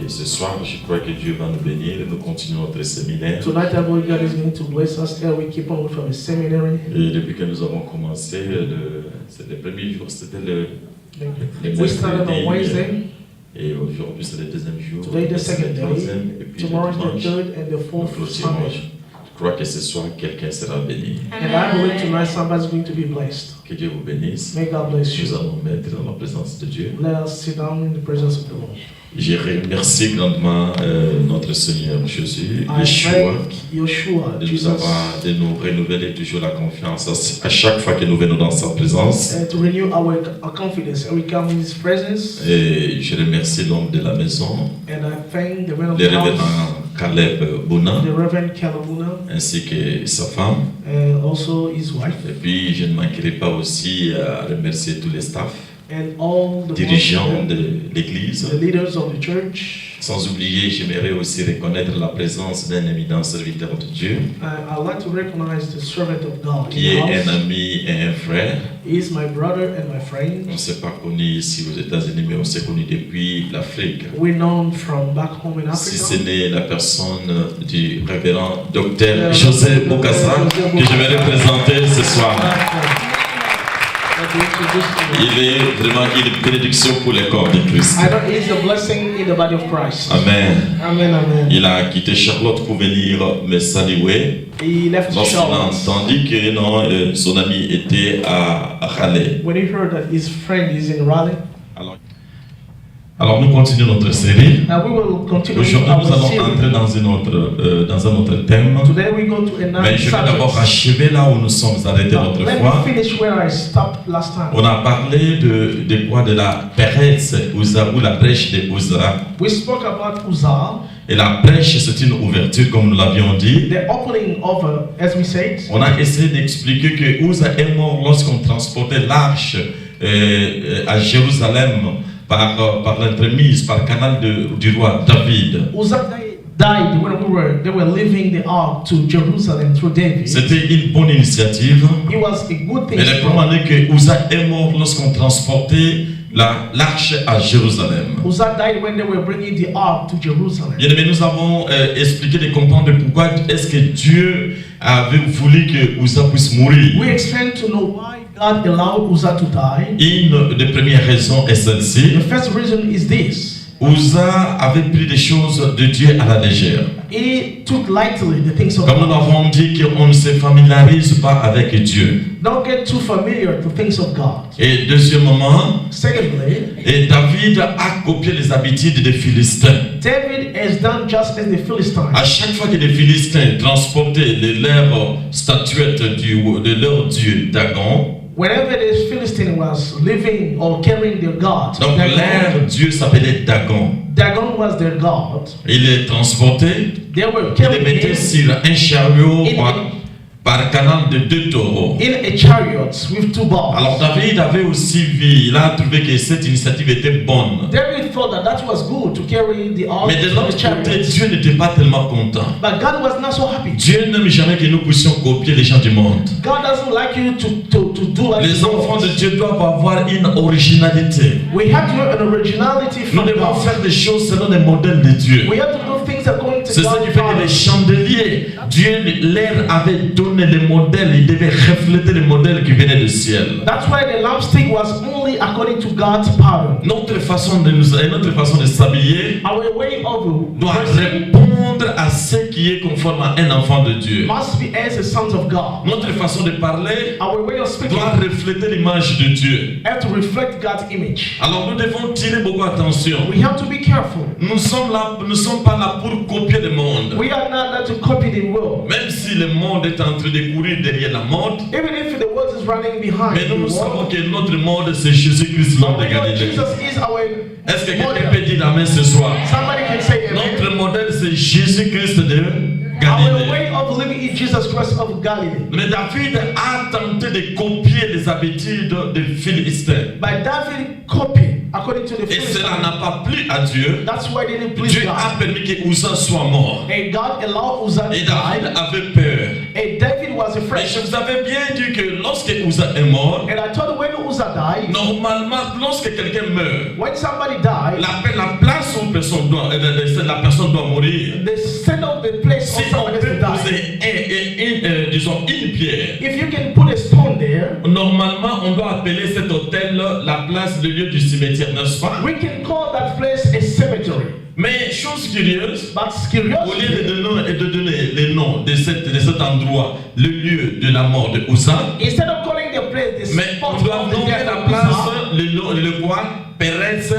Et ce soir, je crois que Dieu va nous bénir et nous continuons notre séminaire. Tonight, I believe God is going to bless us as we keep on with our seminary. Et depuis que nous avons commencé, c'est le premier jour, c'était le We started on Wednesday. Et aujourd'hui, c'est le deuxième jour. Today, the second le day. troisième, et puis Tomorrow is le the dimanche, third and the nous fourth clôturons. Sunday. Je crois que ce soir, quelqu'un sera béni. And I believe tonight somebody's going to be blessed. Que Dieu vous bénisse. May God bless Nous you. allons mettre dans la présence de Dieu. Let us sit down in the presence of the Lord. Je remercie grandement notre Seigneur Jésus, I Yeshua, thank Yeshua, de nous Jesus, de nous renouveler toujours la confiance à chaque fois que nous venons dans sa présence. to renew our confidence and we come in His presence. Et je remercie l'homme de la maison, And I thank the man of le the house, révérend Caleb Bouna, the Reverend Kalabuna, ainsi que sa femme. and also his wife, Et puis je ne manquerai pas aussi à remercier tous les staffs, and all the dirigeants de l'Église. the leaders of the church. Sans oublier, j'aimerais aussi reconnaître la présence d'un éminent serviteur de Dieu, I'd like to recognize the servant of God qui in est the un house. ami et un frère. He is my brother and my friend. On ne s'est pas connu ici aux États-Unis, mais on s'est connu depuis l'Afrique. We're known from back home in Si ce Africa. n'est la personne du révérend docteur José Bokassa que je vais représenter ce soir. Il est vraiment une bénédiction pour le corps de Christ. I know he is a blessing in the body of Christ. Amen. Amen, amen. Il a quitté Charlotte pour venir me saluer He left lorsqu'il a Charlotte entendu que non, son ami était à Raleigh. when he heard that his friend is in Raleigh. Alors nous continuons notre série. And we will continue with Aujourd'hui, nous our allons series. entrer dans un autre thème. Today we go to Mais another je vais d'abord subject. achever là où nous sommes arrêtés Let autrefois. me finish where I stopped last time. On a parlé de quoi? De la Pérez Uza ou la brèche de Uza. We spoke about Uzzah, Et la brèche, c'est une ouverture, comme nous l'avions dit. the opening of, as we said. On a essayé d'expliquer que Uza est mort lorsqu'on transportait l'arche à Jérusalem par l'entremise, par le canal du roi David. Uzzah died when they were leaving the ark to Jerusalem through David. C'était une bonne initiative. It was a good thing. Mais le problème est que Uza est mort lorsqu'on transportait l'arche à Jérusalem. Uzzah died when they were bringing the ark to Jerusalem. Bien aimé, nous avons expliqué de comprendre pourquoi est-ce que Dieu avait voulu que Uza puisse mourir. We explained to know why God allowed Uzzah to die. Une des premières raisons est celle-ci. The first reason is this. Uza avait pris des choses de Dieu à la légère. He took lightly the things of Comme nous God. l'avons dit, qu'on ne se familiarise pas avec Dieu. Don't get too familiar to things of God. Et deuxièmement, Secondly, et David a copié les habitudes des Philistins. David has done just as the Philistines. À chaque fois que les Philistins transportaient leurs statuettes de leur dieu Dagon, Whenever the Philistine was living or carrying their god, donc leur dieu s'appelait Dagon. Dagon was their god. Il les transportait, They were il les carrying mettait him sur un chariot in par canal de 2 taureaux. a chariot with two balls. Alors David avait aussi vu, il a trouvé que cette initiative était bonne. David thought that was good to carry the ark Mais de of the l'autre côté, chariot. Dieu n'était pas tellement content. But God was not so happy. Dieu n'aime jamais que nous puissions copier les gens du monde. God doesn't like you to do like Les the enfants world. de Dieu doivent avoir une originalité. We have to have an originality Nous from devons God. faire des choses selon les modèles de Dieu. We have to do things according to C'est ça qui fait que les God. chandeliers, Dieu leur avait donné les modèles, ils devaient refléter les modèles qui venaient du ciel. That's why the lampstick was only according to God's pattern. Notre façon de s'habiller Our way of doit dressing répondre à ce qui est conforme à un enfant de Dieu. must be as the sons of God. Notre façon de parler Our way of speaking doit refléter l'image de Dieu. have to reflect God's image. Alors nous devons tirer beaucoup attention. We have to be careful. Nous ne sommes pas là pour copier le monde. We are not there to copy the world. Même si le monde est en train de courir derrière la mode, Even if the world is running behind mais the nous savons world, que notre monde c'est Jésus-Christ, l'homme de we know Galilée. Jesus is our Est-ce que quelqu'un model. peut dire amen ce soir? Somebody can say amen. Notre modèle c'est Jésus-Christ de Our Galilée. way of living is Jesus Christ of Galilee. Mais David a tenté de copier les habitudes des Philistins. But David copied according to the Et cela Philistines. n'a pas plu à Dieu. That's why they didn't please Dieu God. a permis que Uza soit mort. And God allowed Uzzah to Et David die. avait peur. And David was Mais afraid. je vous avais bien dit que lorsque Uza est mort, And I told you when Uzzah died, normalement, lorsque quelqu'un meurt, when somebody died, la place où personne doit mourir, they set up the place si for on somebody peut to die. poser disons une pierre, If you can put a stone there, normalement on doit appeler cet hôtel la place, le lieu du cimetière, n'est-ce pas? we can call that place a cemetery. Mais chose curieuse, But au lieu curiosity, de donner les noms de cet endroit, le lieu de la mort de Uza, instead of calling the place the mais spot on doit of the nommer death la of place, Uzzah, le quoi? Perez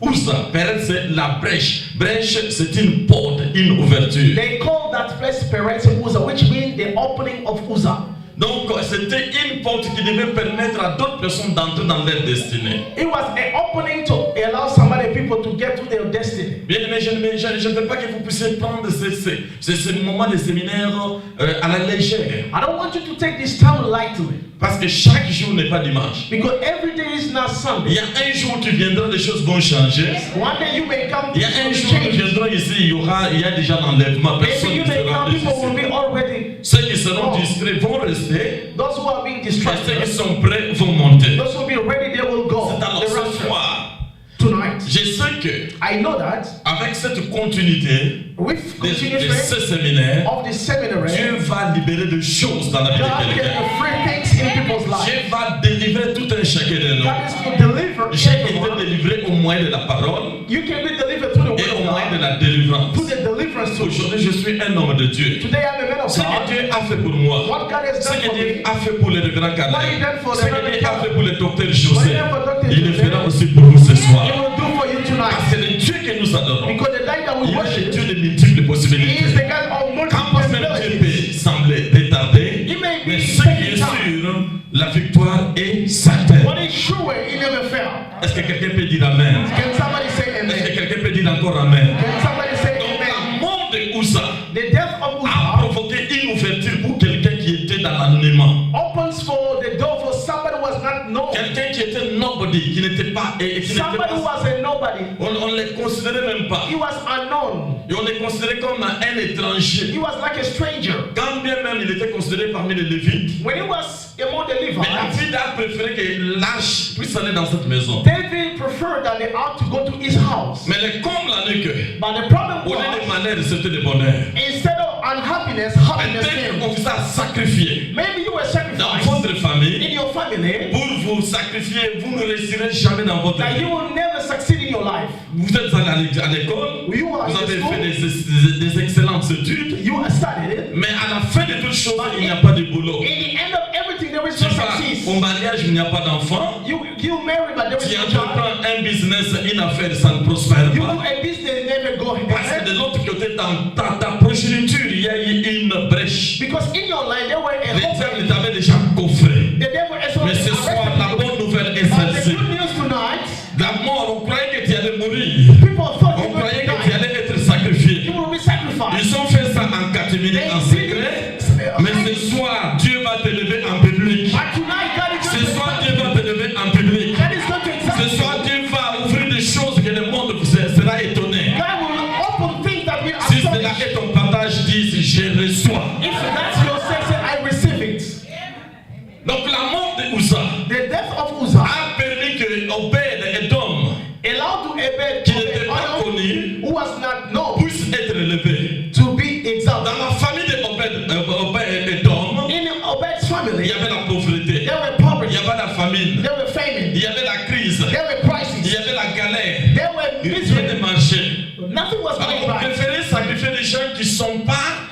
Uza. Perez c'est la brèche. Brèche c'est une porte, une ouverture. they call that place Perez Uzzah, which means the opening of Uzzah. Donc c'était une porte qui devait permettre à d'autres personnes d'entrer dans leur destinée. It was an opening to allow somebody people to get to their destiny. Bien aimé, je ne veux pas que vous puissiez prendre ce moment de séminaire à la légère. I don't want you to take this time lightly, Parce que chaque jour n'est pas dimanche. because every day is not Il Sunday. y a un jour où tu viendras, les choses vont changer. One day you may come Il y a un jour où tu change. viendras ici, il y a déjà l'enlèvement. Personne Maybe ne you may sera come, people will ici. be already. Ceux qui seront distraits vont rester. Those who are being Et ceux distracted, qui sont prêts vont monter. those who will be ready, they will go. C'est alors The ce rapture. soir, Tonight, je sais que I know that avec cette continuité with de continuation ce séminaire, of the seminary, Dieu va libérer des choses dans la vie God de can quelqu'un. free things in people's lives. Dieu va délivrer tout un chacun de nous. God is to deliver J'ai été everyone. délivré au moyen de la parole You can be delivered through the et au word of moyen de God, la délivrance. through the deliverance tool. Aujourd'hui, je suis un homme de Dieu. Today I'm a man of Ce que God. Dieu a fait pour moi, What God has ce done que for Dieu me, a fait pour le grand What he Calais, done for ce the que Reverend Dieu a Calais, fait pour le docteur what he José, done for Dr. il le José, fera aussi pour vous ce He soir. will do for you Parce tonight. que le Dieu que nous adorons, Because the light that we il est le worship, Dieu de multiples He is possibilités. the God of multiple Quand même Dieu possibilities. peut sembler retardé, He may mais be ce qui est taking time. sûr, la victoire est certaine. What is sure, He never failed. Est-ce que quelqu'un peut dire Amen? Can somebody say Est-ce que amen? quelqu'un peut dire encore Amen? Can somebody say Donc la amen? mort de Uza The death of a Uzzah provoqué une ouverture pour quelqu'un qui était dans l'anonymat. opens for the door for somebody who was not known. Quelqu'un qui était nobody, qui n'était pas, et qui n'était Somebody who pas, was a nobody. on ne les considérait même pas. He was unknown. Et on les considérait comme un étranger. He was like a stranger. Quand bien même il était considéré parmi les Lévites, When he was among the mais Levites, David a préféré que l'arche puisse aller dans cette maison. David preferred that they ought to go to his house. Mais le comble en est que, But the problem au lieu de was, manière, c'était le bonheur. instead of unhappiness, happiness Peut-être came. qu'on vous a sacrifié Maybe you were dans sacrificed votre in famille. your family Pour vous sacrifier, vous ne réussirez jamais dans votre that vie. you will never succeed in your life. Vous êtes allé à l'école, You vous are in avez school, fait des excellentes études, you studied it. mais à la fin de toutes choses, il n'y a pas de boulot. In the end of everything, there is Tu no vas success. au mariage, il n'y a pas d'enfant. You marry, but there Tu is no child. entreprends un business, une affaire, ça ne prospère You do pas. a business, never go Parce que ahead. de l'autre côté, dans ta progéniture, il y a eu une brèche. Because in your life, there were a Les hope. diables t'avaient déjà coffré. The devil is Mais ce soir, la arrested you. bonne nouvelle est But the celle-ci. good news tonight, La mort, on croyait que tu allais mourir. people thought On you were croyait going que to tu die. allais être sacrifié. You will be sacrificed. Ils ont fait ça en catimini, en secret. Mais ce soir, Dieu va te lever en public. But tonight, God is Ce going to soir, Dieu va te lever en public. God is going to Ce examine soir, you. Dieu va ouvrir des choses que le monde sera étonné. God will open things that will Si cela astonish. est ton partage, dis je reçois. If that's your sense, I receive it. Donc la mort de Uza The death of Uzzah a permis que Obed Edom, allowed to Obed, qui n'était pas connu, who was not known, puisse être élevé. to be exalted. Dans la famille de Obed Edom, In Obed's il family, y avait la pauvreté, there were il poverty, y avait la famine, there were famine, il y avait la crise, there were il crises, y avait la galère, there were il y misery. avait des marchés. Nothing was Alors going on right. préférait sacrifier des gens qui ne sont pas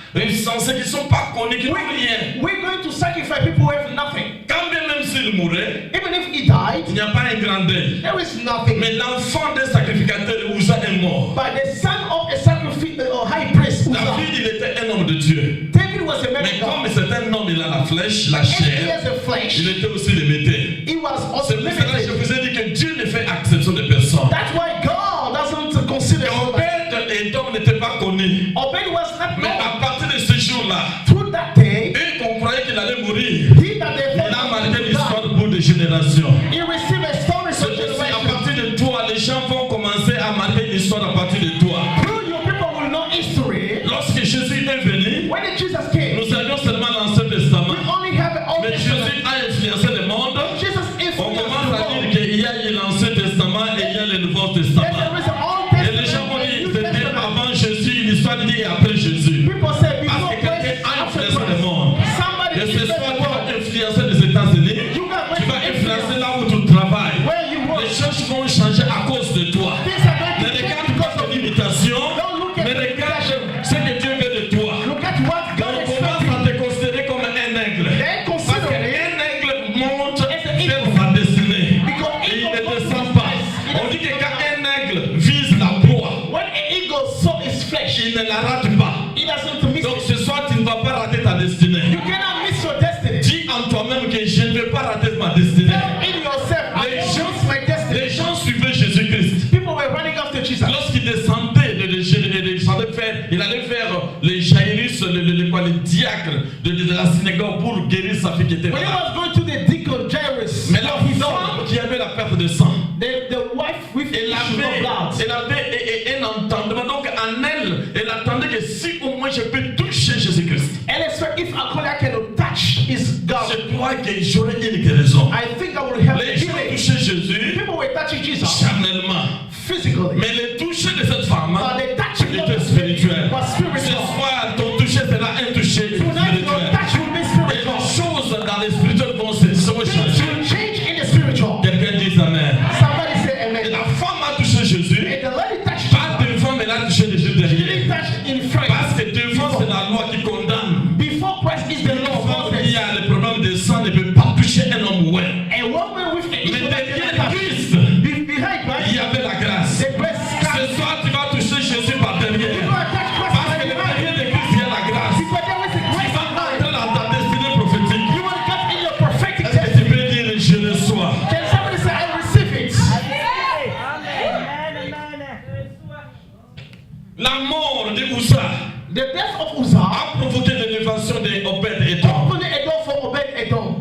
censés, qui ne sont pas connus, qui n'ont rien. We're going to sacrifice people who have nothing. Quand bien même s'il mourait, Even if he died, il n'y a pas un grand deuil. there is nothing. Mais l'enfant des sacrificateurs, Uza est mort. But the son of a sacrifice or high priest, Uzzah, David, il était un homme de Dieu. David was a man Mais of comme God. c'est un homme, il a la flèche, la And he chair, has a flesh. il était aussi limité. He was C'est also pour cela que je limited. vous ai dit que Dieu ne fait exception de personne. That's why God doesn't consider Obed everybody. et Edom n'étaient pas connus. Obed was not Mais known. à partir de ce jour-là, Through that day, eux qu'on croyait qu'il allait mourir, he that they il a marqué thought l'histoire pour des générations. he received a story C'est from aussi à generation. partir de toi, les gens vont commencer à marquer l'histoire à partir de toi. Through your people will know history. Lorsque Jésus est venu, When Jesus came, nous avions seulement l'Ancien Testament. we only have an Old Mais Testament. Jésus a influencé le monde. Jesus On influenced commence the à dire world. qu'il y a eu l'Ancien Testament et il y a le Nouveau Then Testament. there is an Old l'histoire dit après Jésus. People say Parce before que quelqu'un Christ, a after influencé le Christ. monde. Somebody Et ce influenced soir, the tu vas world. influencer les États-Unis. You got Tu vas great influencer influence. là où tu travailles. Where you work. Les choses vont changer à cause de toi. Things are going Ne to change regarde because pas of ton you. imitation, Don't look at mais the regarde imitation. ce que Dieu veut de toi. Look at what God Donc expects commence you. à te considérer comme un aigle. Then Parce consider qu'un it aigle monte as an vers eagle. sa destinée. Because Et il eagle ne goes descend to pas. his place. On dit que quand un aigle vise la proie, When an eagle saw his flesh, il ne la rate pas. he doesn't miss Donc it. ce soir, tu ne vas pas rater ta destinée. You cannot miss your destiny. Dis en toi-même que je ne vais pas rater ma destinée. Tell in yourself, I Les won't gens- miss my destiny. Les gens suivaient Jésus-Christ. People were running after Jesus. Lorsqu'il descendait, il allait faire les jairus, les diacres de la synagogue pour guérir sa fille qui était When he malade. was going to the deacon Jairus, Mais la his daughter, femme qui avait la perte de sang, the wife with the elle issue of blood, avait un entendement. Donc en elle, elle attendait que si au moins je peux toucher Jésus-Christ, and expect if I can touch his God, je crois que j'aurai une guérison. I think I will help Les gens healing. touchaient Jésus People were touching Jesus charnellement. physically, Mais le toucher de cette femme but the touching of était the spirituel. was Ce spiritual. soir, ton toucher sera un toucher Tonight your spirituel. touch will be Et spiritual. les choses dans les spirituels vont se Things changer. will change in the spiritual. Quelqu'un dit Amen. Somebody say Et amen. la femme a touché Jésus. And the lady touched Pas Jesus. devant, mais elle a touché Jésus She derrière. didn't touch in front. Parce que devant, c'est la loi qui condamne. Before Christ is the Une law. femme God qui says, a le problème de sang ne peut pas toucher un homme ouin. a woman with an Mais issue of derrière blood. Christ, Behind il Christ, y avait la grâce. the grace Ce comes. soir, tu vas toucher Jésus par You derrière. go and touch Christ Parce que behind. derrière de Christ, il y a la grâce. Because there is a Tu grace vas behind. entrer dans ta destinée prophétique. You will get in your prophetic Est-ce que tu destiny. peux dire je le sois? Can somebody say, I receive it? La mort de Ussa The death of Uzzah a provoqué l'élévation de Obed Edom. opened a door for Obed Edom.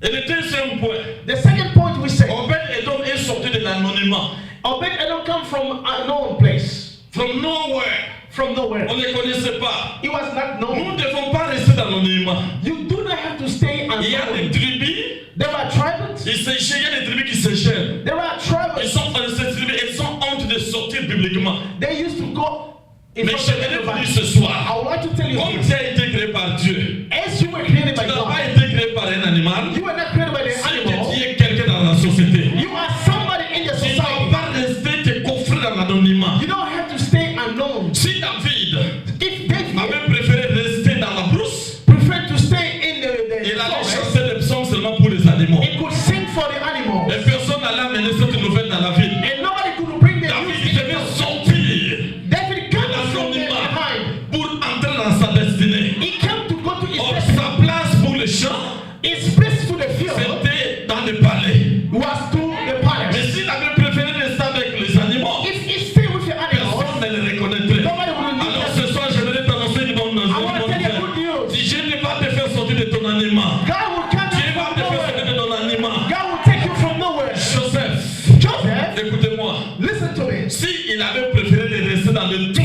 Et le deuxième point, The second point we say, Obed Edom est sorti de l'anonymat. Obed Edom come from a known place, From nowhere. from nowhere. On ne le connaissait pas. He was not Nous known. ne devons pas rester dans l'anonymat. You do not have to stay Il y a des unknown. tribus, There are tribes. il y a des tribus qui se gênent. There are tribes. Ces tribus, elles ont honte de sortir bibliquement. They used to go in Mais front je of vais vous everybody. dire ce soir, I would like to tell you comme this. tu as été créé par Dieu, As you were created tu by n'as God, pas été créé par un animal, you were not created by the c'est animal. que tu es quelqu'un dans la société. You are somebody in the Tu ne dois society. pas rester te coffrer dans l'anonymat. You don't have to stay unknown. Si David If David avait préféré rester dans la brousse, preferred to stay in the il allait forest, chanter les psaumes seulement pour les animaux. he could sing for the animals. Et personne n'allait amener cette nouvelle dans la ville. And nobody could bring the David news in the devait house. sortir David de came from there l'anonymat behind. pour entrer dans sa destinée. He came to go to his Or, destiny. sa place pour le chant, His place to the field c'était dans le palais. was to the Mais palace. s'il avait préféré rester avec les animaux, If he stayed with the animals, personne ne le reconnaîtrait. nobody would know Alors that. ce soir, je vais t'annoncer une bonne I want to tell you nouvelle. good news. Si Dieu ne va te faire sortir de ton animal, God will come Dieu va from te faire sortir nowhere. de ton animal. God will take you from nowhere. Joseph, Joseph, écoutez-moi. listen to me. S'il avait préféré de rester dans le tout,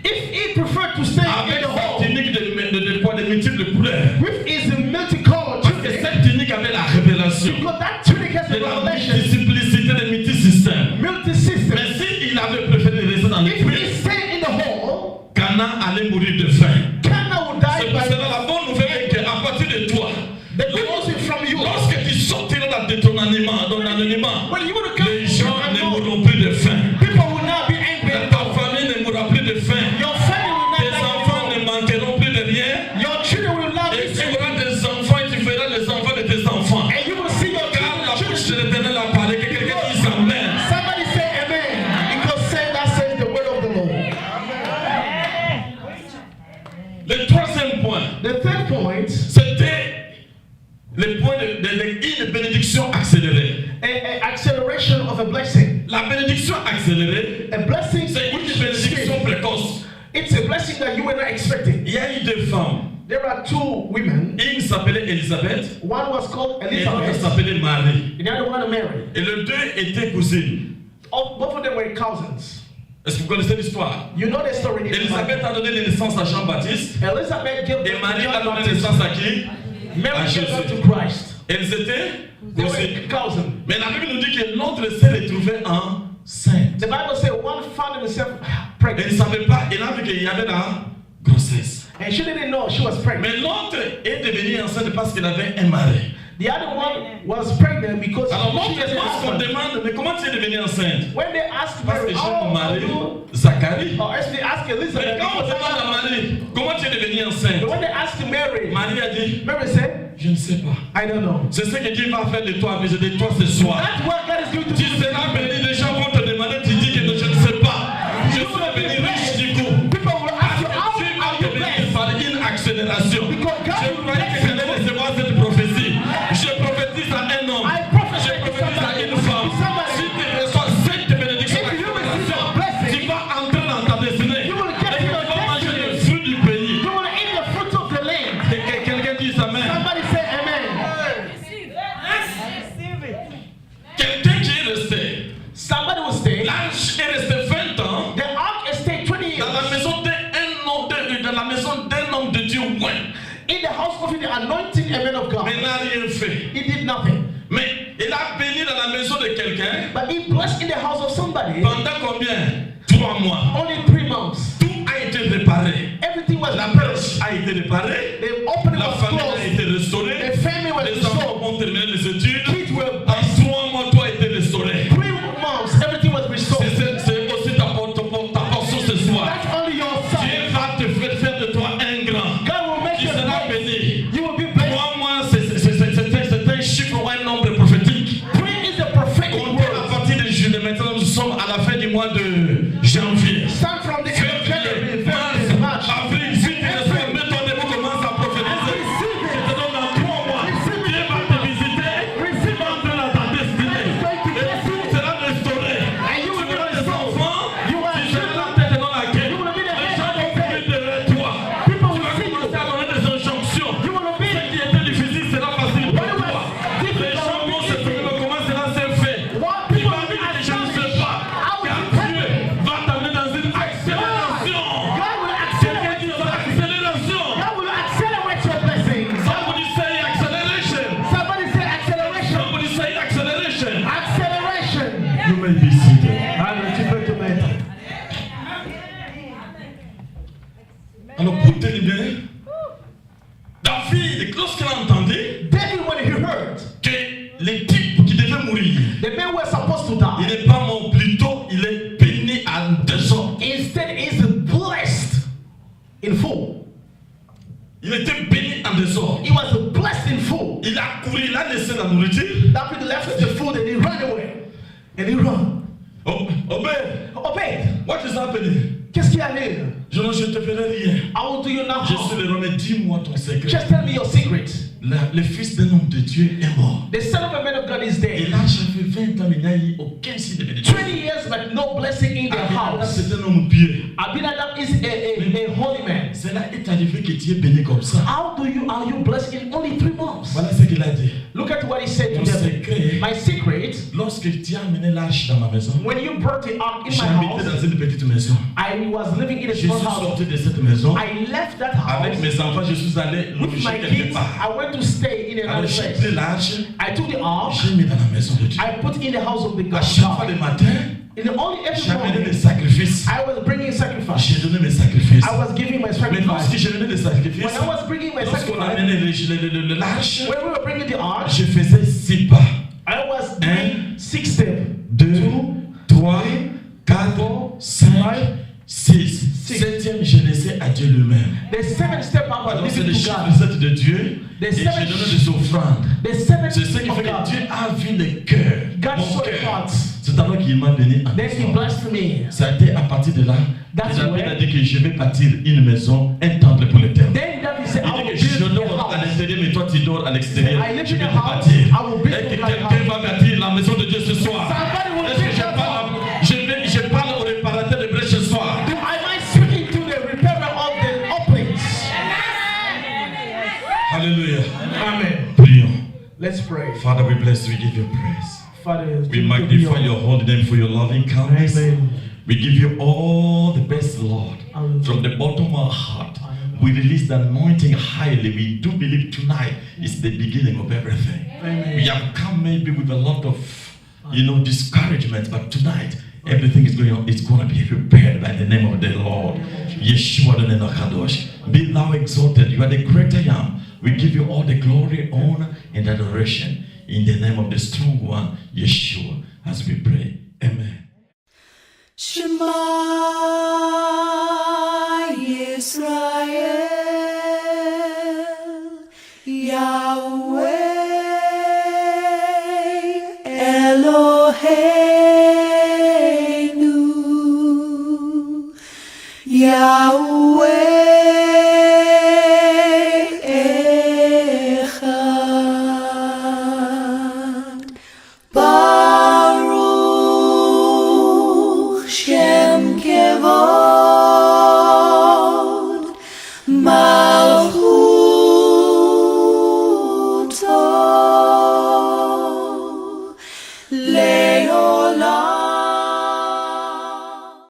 If he preferred to stay avec in the sa hole tunique de multiples couleurs, with his multicolored parce que tunic, cette tunique avait la révélation because that tunic has de a la revelation, multiplicité des multisystèmes. multi-system. Mais s'il avait préféré rester dans le If he puits, stayed in the hole, Cana allait mourir de faim. Cana will C'est die pour by cela la bonne nouvelle est qu'à partir de toi, the good news is from you. lorsque tu sortiras de ton anonymat, When you will come les gens from ne unknown, mourront plus de faim. people will not be angry. Ta famille ne mourra plus de faim. Your family will Tes not enfants die. ne manqueront plus de rien. Your children will not Et be tu angry. auras des enfants et tu feras les enfants de tes enfants. And you will see your Car la bouche de children. l'Éternel a parlé, que quelqu'un dise Amen. Somebody say amen. Because say that says the word of the Lord. Le troisième point, The third point, c'était le point une bénédiction accélérée. an acceleration of a blessing. La bénédiction accélérée, A blessing c'est une which bénédiction is précoce. it's a blessing that you were not expecting. Il y a eu deux femmes. There are two women. Une s'appelait Élisabeth One was called et l'autre Elizabeth, s'appelait Marie. and the other one Mary. Et les deux étaient cousines. Both of them were cousins. Est-ce que vous connaissez l'histoire? You know the story. in the Élisabeth Bible. a donné naissance à Jean-Baptiste Elizabeth gave et birth Marie to a John donné Baptist. naissance à qui? Mary à gave birth Jésus. to Christ. Elles étaient They cousines. were cousins. Mais la Bible nous dit que l'autre s'est retrouvée enceinte. The Bible says one found himself Et pregnant. il ne savait pas, il a vu qu'il y avait la grossesse. And she didn't know she was pregnant. Mais l'autre est devenue enceinte parce qu'il avait un mari. The other one was pregnant because Alors she l'autre, has a lorsqu'on husband. demande, mais comment tu es devenue enceinte? When they asked Parce que Mary, j'ai mon how mari, are you? Zacharie. Or actually they asked Mais Elizabeth. quand on demande à Marie, comment tu es devenue enceinte? But when they asked Mary, Marie a dit, Mary said, je ne sais pas. I don't know. C'est ce que Dieu va faire de toi, mais de toi ce soir. That's what God is going to Tu do. seras béni, les gens vont te demander, tu dis que je ne sais pas. Je suis béni riche du coup. People will ask you, how Tu are vas you te bénir blessed? par une accélération. Because God Je will croyais bless que j'allais recevoir cette prophétie. Je prophétise à un homme. I prophesy Je to prophétise à somebody. une femme. Somebody. Si tu reçois cette bénédiction, If you receive a blessing, tu vas entrer dans ta destinée. you will get Et tu your vas manger destiny. le fruit du pays. You will eat the fruit of the land. Quelqu'un dit amen. Somebody say amen. Quelqu'un qui est resté. Somebody will stay. L'arche est resté 20 ans The ark has stayed 20 years dans la maison d'un homme de Dieu. Ouais. in the house of the anointing a man of God. Mais il n'a rien fait. He did nothing. Mais il a béni dans la maison de quelqu'un But he blessed in the house of somebody pendant combien? 3 mois. only 3 months. Tout a été réparé. Everything was La repaired. brèche a été réparée. The opening La was famille a closed. été restaurée. The family was Les enfants restored. ont terminé les études. Kids were En 3 mois, tout a été restauré. 3 months. Everything was restored. C'est aussi ta portion ce soir. That's only your son. Dieu va te faire de toi un grand. God will make Tu you seras blessed. béni. You will be blessed. 3 mois, c'est un chiffre ou un nombre prophétique. 3 is a prophetic Comptez à word. partir de juillet. Maintenant, nous sommes à la fin du mois de janvier. Start from the end of January, Février, mars, February, March. avril, si tu reçois, mets-toi debout, commence à prophétiser. Je te donne dans 3 mois. Dieu va te visiter. Tu vas entrer dans ta destinée. Et tout sera restauré. Tu auras des enfants. Tu seras la tête dans laquelle les gens vont prier derrière toi. Tu vas commencer à donner des injonctions. Ce qui était difficile sera facile pour toi. Les gens vont se faire, mais comment cela s'est fait? Tu vas dire que je ne sais pas. Car Dieu va t'amener dans une accélération. God will Quelqu'un accelerate dit your blessing. accélération. God will accelerate your blessings. Somebody say acceleration. Somebody say acceleration. Somebody say acceleration. Acceleration. You may be seated. Allez, tu peux te mettre. Alors, écoutez bien. David, lorsqu'il a entendu David, when he heard que les types qui devaient mourir, the men were supposed to il die, n'est pas mort, plutôt il est béni en désordre. instead is blessed in full. Il était béni en désordre. He was blessed in full. Il a couru, il a laissé la nourriture. David left the food and he ran away. And he ran. Oh, Obed, Obed, what is happening? qu'est-ce qu'il y a là? Je ne te ferai rien. I will do you now Je harm. suis le roi, mais dis-moi ton secret. Just tell me your secret. Le fils d'un homme de Dieu est mort. The son of a man of God is Et dead. là, j'avais 20 ans, mais il n'y a eu aucun signe de bénédiction. 20 years, but no blessing in their Abinadab, house. c'est un homme pieux. Abinadab is a holy man. Cela est arrivé que tu es béni comme ça. How are you blessed in only 3 months? Voilà ce qu'il a dit. Look at what he said to Mon them. secret, My secret, lorsque tu as amené l'arche dans ma maison, when you brought the ark in my j'habitais house, dans une petite maison. I was living in a Je suis small house. sorti de cette maison. I left that Avec house mes enfants, je suis allé with loger my quelque kids. part. I went to stay in Alors another j'ai place. pris l'arche, I took the ark. j'ai mis dans la maison de Dieu. I put in the house of the À God. chaque fois le matin, In the only every j'amenais morning, des sacrifices. I was bringing sacrifice. J'ai donné mes sacrifices. I was giving my Mais lorsque sacrifice. j'ai donné des sacrifices, When I was bringing my lorsqu'on sacrifice, amenait l'arche, when we were bringing the ark, je faisais 6 pas. I was doing 6 steps. 2, 3, 4, 5, 6. Septième, je laissais à Dieu lui-même. The 7th step I was Alors c'est giving le to chiffre God. 7 de Dieu. Et j'ai donné des offrandes. The 7th C'est ce qui step fait of que God. Dieu a vu le cœur. God Mon saw the cœur. hearts. C'est alors qu'il m'a béni en Then He désordre. blessed me. Ça a été à partir de là That's que David where- a dit que je vais bâtir une maison, un temple pour l'éternel. Then David said, I Il will dit que je build dors a à house. l'intérieur, mais toi tu dors à l'extérieur. I live Je in vais a te house, bâtir. I will build Et que my quelqu'un house. va bâtir la maison de Dieu ce soir. Somebody will Est-ce que build je that parle, house. je parle au réparateur de brèches ce soir? I might speak to the repairer of the openings. Alléluia. Amen. Prions. Let's pray. Father, we bless you, we give you praise. Father, We magnify your holy name for your loving kindness. Amen. We give you all the best, Lord. Amen. From the bottom of our heart, we release the anointing highly. We do believe tonight is the beginning of everything. Amen. We have come maybe with a lot of, discouragement, but tonight Everything is going to be repaired by the name of the Lord. Yeshua the name of Kadosh. Be thou exalted. You are the great I am. We give you all the glory, honor, and adoration in the name of the strong one, Yeshua, as we pray. Amen. Shema Yisrael, Yahweh Eloheinu, Yahweh